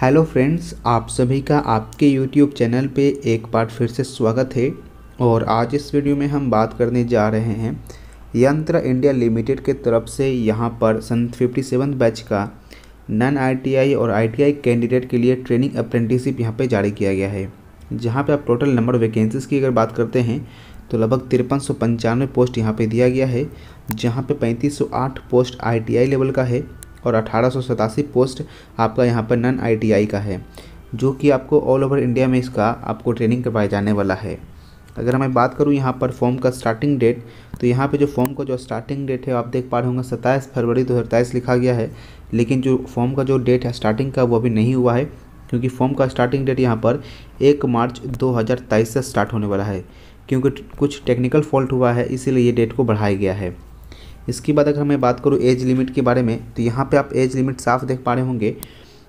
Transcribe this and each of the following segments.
Hello friends, आप सभी का आपके यूट्यूब चैनल पे एक बार फिर से स्वागत है। और आज इस वीडियो में हम बात करने जा रहे हैं यंत्र इंडिया लिमिटेड के तरफ से यहाँ पर सन 57 बैच का नॉन आईटीआई और आईटीआई कैंडिडेट के लिए ट्रेनिंग अप्रेंटिसशिप यहाँ पे जारी किया गया है। जहाँ पे आप टोटल नंबर वैकेंसीज़ की अगर बात करते हैं तो लगभग 5395 पोस्ट यहाँ पे दिया गया है, जहाँ पे 3508 पोस्ट आईटीआई लेवल का है और 1887 पोस्ट आपका यहाँ पर नॉन आईटीआई का है, जो कि आपको ऑल ओवर इंडिया में इसका आपको ट्रेनिंग करवाया जाने वाला है। अगर मैं बात करूँ यहाँ पर फॉर्म का स्टार्टिंग डेट, तो यहाँ पे जो फॉर्म का जो स्टार्टिंग डेट है आप देख पा रहे होंगे 27 फरवरी 2023 लिखा गया है, लेकिन जो फॉर्म का जो डेट है स्टार्टिंग का वो अभी नहीं हुआ है, क्योंकि फॉर्म का स्टार्टिंग डेट यहाँ पर 1 मार्च 2023 से स्टार्ट होने वाला है। क्योंकि कुछ टेक्निकल फॉल्ट हुआ है इसीलिए ये डेट को बढ़ाया गया है। इसके बाद अगर मैं बात करूँ एज लिमिट के बारे में, तो यहाँ पे आप एज लिमिट साफ देख पा रहे होंगे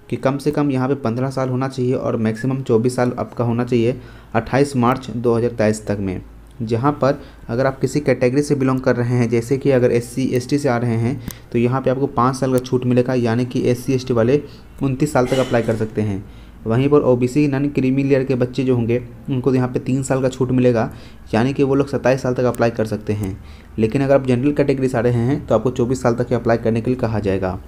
कि कम से कम यहाँ पे 15 साल होना चाहिए और मैक्सिमम 24 साल आपका होना चाहिए 28 मार्च 2023 तक में। जहाँ पर अगर आप किसी कैटेगरी से बिलोंग कर रहे हैं, जैसे कि अगर SC ST से आ रहे हैं, तो यहाँ पे आपको 5 साल का छूट मिलेगा, यानी कि SC ST वाले 29 साल तक अप्लाई कर सकते हैं। वहीं पर OBC नॉन क्रीमी लेयर के बच्चे जो होंगे उनको यहाँ पे 3 साल का छूट मिलेगा, यानी कि वो लोग 27 साल तक अप्लाई कर सकते हैं। लेकिन अगर आप जनरल कैटेगरी से आ रहे हैं तो आपको 24 साल तक अप्लाई करने के लिए कहा जाएगा।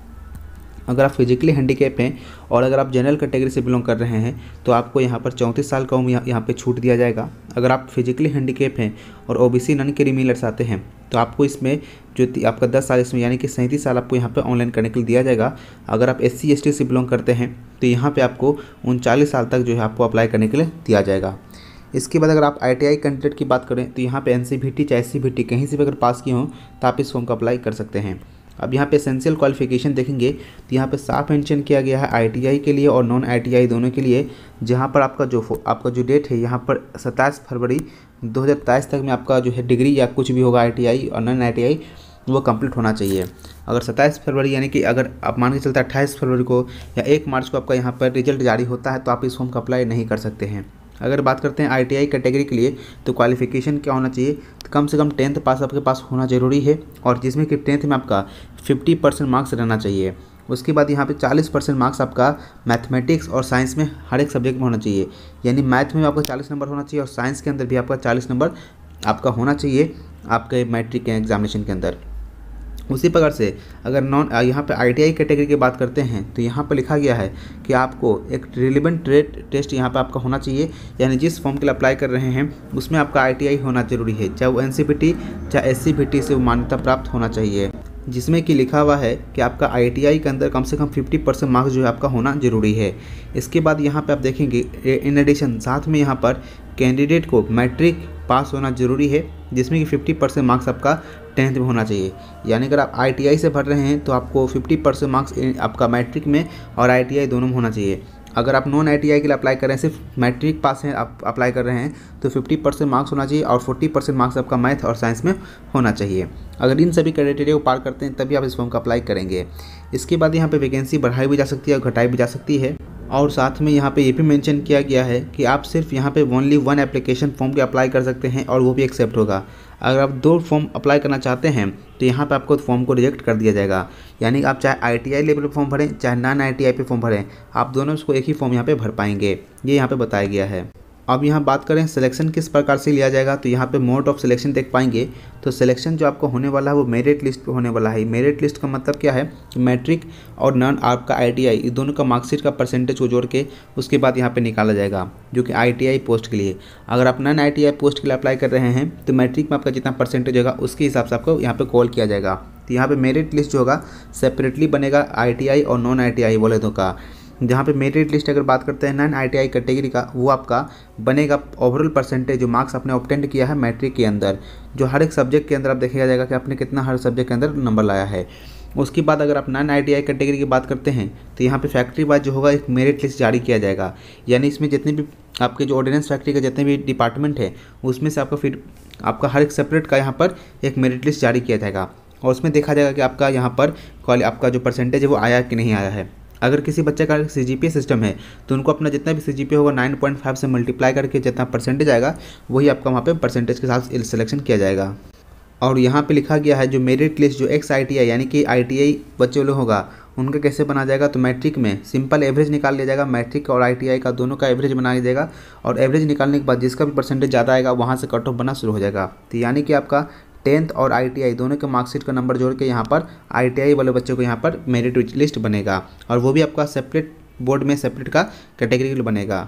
अगर आप फिजिकली हैंडीकैप हैं और अगर आप जनरल कैटेगरी से बिलोंग कर रहे हैं तो आपको यहाँ पर 34 साल का उम्र यहाँ पे छूट दिया जाएगा। अगर आप फिजिकली हैंडीकैप हैं और OBC नॉन क्रीमी लेयर्स आते हैं तो आपको इसमें जो आपका 10 साल इसमें यानी कि 37 साल आपको यहाँ पे ऑनलाइन करने के लिए दिया जाएगा। अगर आप SC ST से बिलोंग करते हैं तो यहाँ पे आपको 39 साल तक जो है आपको अप्लाई करने के लिए दिया जाएगा। इसके बाद अगर आप ITI कैंडिडेट की बात करें तो यहाँ पे NCVT चाहे CVT कहीं से भी अगर पास किए हों तो आप इस फॉर्म का अप्लाई कर सकते हैं। अब यहाँ पे एसेंशियल क्वालिफिकेशन देखेंगे तो यहाँ पे साफ मेंशन किया गया है ITI के लिए और नॉन ITI दोनों के लिए, जहाँ पर आपका जो डेट है यहाँ पर 27 फरवरी 2023 तक में आपका जो है डिग्री या कुछ भी होगा ITI और नॉन ITI वो कंप्लीट होना चाहिए। अगर 27 फरवरी यानी कि अगर आप मान के चलते 28 फरवरी को या 1 मार्च को आपका यहाँ पर रिजल्ट जारी होता है तो आप इस फॉर्म का अप्लाई नहीं कर सकते हैं। अगर बात करते हैं ITI कैटेगरी के लिए तो क्वालिफिकेशन क्या होना चाहिए, तो कम से कम 10th पास आपके पास होना ज़रूरी है, और जिसमें कि 10th में आपका 50% मार्क्स रहना चाहिए। उसके बाद यहाँ पे 40% मार्क्स आपका मैथमेटिक्स और साइंस में हर एक सब्जेक्ट में होना चाहिए, यानी मैथ में आपका 40 नंबर होना चाहिए और साइंस के अंदर भी आपका 40 नंबर आपका होना चाहिए आपके मैट्रिक के एग्जामिनेशन के अंदर। उसी प्रकार से अगर यहाँ पे ITI कैटेगरी की बात करते हैं तो यहाँ पर लिखा गया है कि आपको एक रिलेवेंट ट्रेड टेस्ट यहाँ पे आपका होना चाहिए, यानी जिस फॉर्म के लिए अप्लाई कर रहे हैं उसमें आपका ITI होना जरूरी है, चाहे वो NCVT चाहे SCVT से मान्यता प्राप्त होना चाहिए, जिसमें कि लिखा हुआ है कि आपका ITI के अंदर कम से कम 50% मार्क्स जो है आपका होना ज़रूरी है। इसके बाद यहाँ पे आप देखेंगे इन एडिशन साथ में यहाँ पर कैंडिडेट को मैट्रिक पास होना ज़रूरी है, जिसमें कि 50% मार्क्स आपका 10th में होना चाहिए। यानी अगर आप ITI से भर रहे हैं तो आपको 50% मार्क्स आपका मैट्रिक में और ITI दोनों में होना चाहिए। अगर आप नॉन ITI के लिए अप्लाई कर रहे हैं, सिर्फ मैट्रिक पास हैं आप अप्लाई कर रहे हैं, तो 50% मार्क्स होना चाहिए और 40% मार्क्स आपका मैथ और साइंस में होना चाहिए। अगर इन सभी क्राइटेरिया को पार करते हैं तभी आप इस फॉर्म का अप्लाई करेंगे। इसके बाद यहाँ पे वैकेंसी बढ़ाई भी जा सकती है और घटाई भी जा सकती है, और साथ में यहाँ पे ये भी मेंशन किया गया है कि आप सिर्फ यहाँ पे ओनली 1 एप्लीकेशन फॉर्म के अप्लाई कर सकते हैं और वो भी एक्सेप्ट होगा। अगर आप 2 फॉर्म अप्लाई करना चाहते हैं तो यहाँ पे आपको फॉर्म को रिजेक्ट कर दिया जाएगा, यानी आप चाहे ITI लेवल पे फॉर्म भरें चाहे नॉन ITI पे फॉर्म भरें, आप दोनों उसको एक ही फॉर्म यहाँ पे भर पाएंगे, ये यहाँ पे बताया गया है। अब यहाँ बात करें सिलेक्शन किस प्रकार से लिया जाएगा, तो यहाँ पे मोड ऑफ सिलेक्शन देख पाएंगे। तो सिलेक्शन जो आपको होने वाला है वो मेरिट लिस्ट पे होने वाला है। मेरिट लिस्ट का मतलब क्या है कि मैट्रिक और नॉन आपका ITI ये दोनों का मार्कशीट का परसेंटेज को जोड़ के उसके बाद यहाँ पे निकाला जाएगा, जो कि ITI पोस्ट के लिए। अगर आप नॉन ITI पोस्ट के लिए अप्लाई कर रहे हैं तो मैट्रिक में आपका जितना परसेंटेज होगा उसके हिसाब से आपको यहाँ पर कॉल किया जाएगा। तो यहाँ पर मेरिट लिस्ट जो होगा सेपरेटली बनेगा ITI और नॉन ITI वाले दो का। जहाँ पे मेरिट लिस्ट अगर बात करते हैं नॉन ITI कैटेगरी का, वो आपका बनेगा ओवरऑल परसेंटेज जो मार्क्स आपने ऑब्टेंड किया है मैट्रिक के अंदर, जो हर एक सब्जेक्ट के अंदर आप देखा जाएगा कि आपने कितना हर सब्जेक्ट के अंदर नंबर लाया है। उसके बाद अगर आप नॉन ITI कैटेगरी की बात करते हैं तो यहाँ पे फैक्ट्री वाइज जो होगा एक मेरिट लिस्ट जारी किया जाएगा, यानी इसमें जितने भी आपके जो ऑर्डिनेंस फैक्ट्री के जितने भी डिपार्टमेंट है उसमें से आपका फिर आपका हर एक सेपरेट का यहाँ पर एक मेरिट लिस्ट जारी किया जाएगा, और उसमें देखा जाएगा कि आपका यहाँ पर आपका जो परसेंटेज है वो आया कि नहीं आया है। अगर किसी बच्चे का CGPA सिस्टम है तो उनको अपना जितना भी CGPA होगा 9.5 से मल्टीप्लाई करके जितना परसेंटेज आएगा वही आपका वहाँ पे परसेंटेज के साथ सिलेक्शन किया जाएगा। और यहाँ पे लिखा गया है जो मेरिट लिस्ट जो एक्स ITI यानी कि ITI बच्चे लोग होगा उनका कैसे बना जाएगा, तो मैट्रिक में सिंपल एवरेज निकाल लिया जाएगा। मैट्रिक और ITI का दोनों का एवरेज बना लिया जाएगा और एवरेज निकालने के बाद जिसका भी परसेंटेज ज़्यादा आएगा वहाँ से कट ऑफ बनना शुरू हो जाएगा। तो यानी कि आपका 10th और ITI दोनों के मार्कशीट का नंबर जोड़ के यहाँ पर ITI वाले बच्चों को यहाँ पर मेरिट लिस्ट बनेगा और वो भी आपका सेपरेट बोर्ड में सेपरेट का कैटेगरी बनेगा।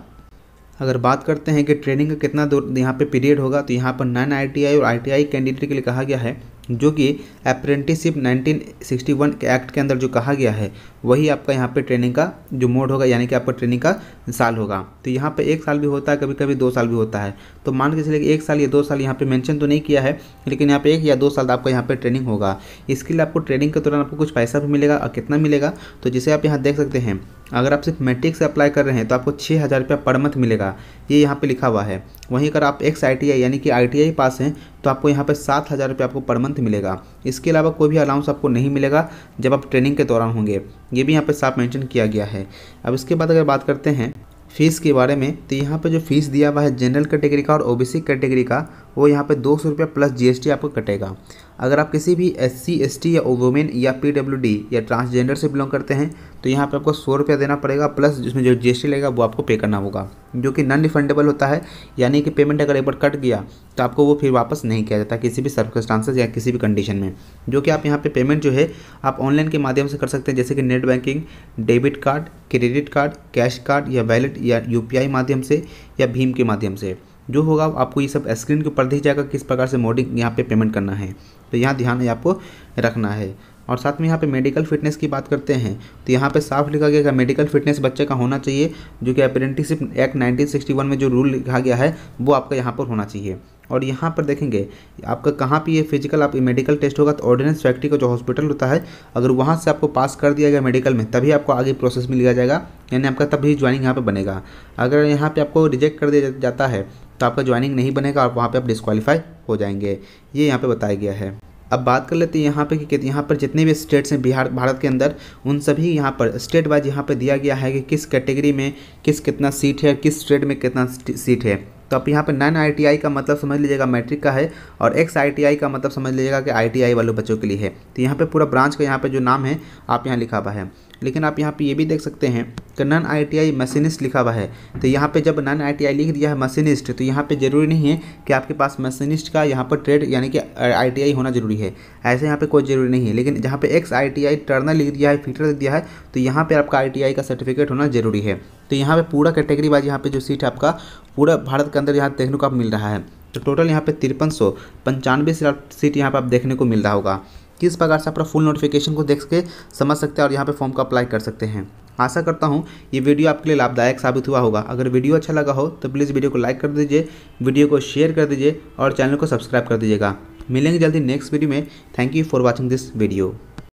अगर बात करते हैं कि ट्रेनिंग का कितना दूर यहाँ पे पीरियड होगा, तो यहाँ पर नॉन ITI और ITI कैंडिडेट के लिए कहा गया है जो कि अप्रेंटिसशिप 1961 के एक्ट के अंदर जो कहा गया है वही आपका यहाँ पे ट्रेनिंग का जो मोड होगा, यानी कि आपका ट्रेनिंग का साल होगा। तो यहाँ पे 1 साल भी होता है, कभी कभी 2 साल भी होता है। तो मान के चलिए कि 1 साल या 2 साल यहाँ पे मेंशन तो नहीं किया है, लेकिन यहाँ पे 1 या 2 साल आपका यहाँ पे ट्रेनिंग होगा। इसके लिए आपको ट्रेनिंग के दौरान आपको कुछ पैसा भी मिलेगा और कितना मिलेगा, तो जिसे आप यहाँ देख सकते हैं, अगर आप सिर्फ मैट्रिक से अप्लाई कर रहे हैं तो आपको 6,000 रुपया पर मंथ मिलेगा, ये यहाँ पे लिखा हुआ है। वहीं अगर आप एक्स ITI यानी कि ITI पास हैं तो आपको यहाँ पे 7,000 रुपये आपको पर मंथ मिलेगा। इसके अलावा कोई भी अलाउंस आपको नहीं मिलेगा जब आप ट्रेनिंग के दौरान होंगे, ये भी यहाँ पे साफ मेंशन किया गया है। अब इसके बाद अगर बात करते हैं फ़ीस के बारे में, तो यहाँ पे जो फ़ीस दिया हुआ है जनरल कैटेगरी का और OBC कैटेगरी का, वो यहाँ पे 200 रुपये प्लस GST आपको कटेगा। अगर आप किसी भी SC ST या वुमेन या PWD या ट्रांसजेंडर से बिलोंग करते हैं तो यहाँ पे आपको 100 रुपया देना पड़ेगा, प्लस जिसमें जो GST लगेगा वो आपको पे करना होगा, जो कि नॉन रिफंडेबल होता है। यानी कि पेमेंट अगर एक बार कट गया तो आपको वो फिर वापस नहीं किया जाता किसी भी सर्कमस्टांसेस या किसी भी कंडीशन में। जो कि आप यहाँ पे पेमेंट जो है आप ऑनलाइन के माध्यम से कर सकते हैं, जैसे कि net banking, debit card, credit card, cash card या वैलेट या UPI माध्यम से या भीम के माध्यम से। जो होगा आपको ये सब स्क्रीन के ऊपर दिख जाएगा किस प्रकार से मोडिंग यहाँ पे पेमेंट करना है, तो यहाँ ध्यान आपको रखना है। और साथ में यहाँ पे मेडिकल फिटनेस की बात करते हैं तो यहाँ पे साफ लिखा गया कि मेडिकल फिटनेस बच्चे का होना चाहिए, जो कि अप्रेंटिसशिप एक्ट 1961 में जो रूल लिखा गया है वो आपका यहाँ पर होना चाहिए। और यहाँ पर देखेंगे आपका कहाँ पे ये फिजिकल आप मेडिकल टेस्ट होगा, तो ऑर्डिनेंस फैक्ट्री का जो हॉस्पिटल होता है, अगर वहाँ से आपको पास कर दिया गया मेडिकल में तभी आपको आगे प्रोसेस में लिया जाएगा, यानी आपका तभी ज्वाइनिंग यहाँ पे बनेगा। अगर यहाँ पे आपको रिजेक्ट कर दिया जाता है तो आपका ज्वाइनिंग नहीं बनेगा और वहाँ पे आप डिस्क्वालीफाई हो जाएंगे, ये यहाँ पे बताया गया है। अब बात कर लेते हैं यहाँ पे कि यहाँ पर जितने भी स्टेट्स हैं भारत के अंदर, उन सभी यहाँ पर स्टेट वाइज यहाँ पे दिया गया है कि किस कैटेगरी में कितना सीट है, किस स्टेट में कितना सीट है। तो आप यहाँ पे नॉन ITI का मतलब समझ लीजिएगा मैट्रिक का है और एक्स ITI का मतलब समझ लीजिएगा कि ITI वाले बच्चों के लिए है। तो यहाँ पे पूरा ब्रांच का यहाँ पे जो नाम है आप यहाँ लिखा हुआ है। लेकिन आप यहाँ पे ये भी देख सकते हैं कि नॉन ITI मशीनिस्ट लिखा हुआ है। तो यहाँ पे जब नॉन ITI लिख दिया है मशीनिस्ट, तो यहाँ पे ज़रूरी नहीं है कि आपके पास मशीनिस्ट का यहाँ पर ट्रेड यानी कि ITI होना ज़रूरी है, ऐसे यहाँ पे कोई ज़रूरी नहीं है। लेकिन जहाँ पे एक्स ITI टर्नर लिख दिया है, फिटर लिख दिया है, तो यहाँ पर आपका ITI का सर्टिफिकेट होना ज़रूरी है। तो यहाँ पे पूरा कैटेगरी वाइज यहाँ पे जो सीट है आपका पूरा भारत के अंदर यहाँ देखने को आप मिल रहा है। तो टोटल यहाँ पे 5395 सीट यहाँ पे आप देखने को मिल रहा होगा। किस प्रकार से अपना फुल नोटिफिकेशन को देख के समझ सकते हैं और यहाँ पे फॉर्म का अप्लाई कर सकते हैं। आशा करता हूँ ये वीडियो आपके लिए लाभदायक साबित हुआ होगा। अगर वीडियो अच्छा लगा हो तो प्लीज़ वीडियो को लाइक कर दीजिए, वीडियो को शेयर कर दीजिए और चैनल को सब्सक्राइब कर दीजिएगा। मिलेंगे जल्दी नेक्स्ट वीडियो में। Thank you for watching this video.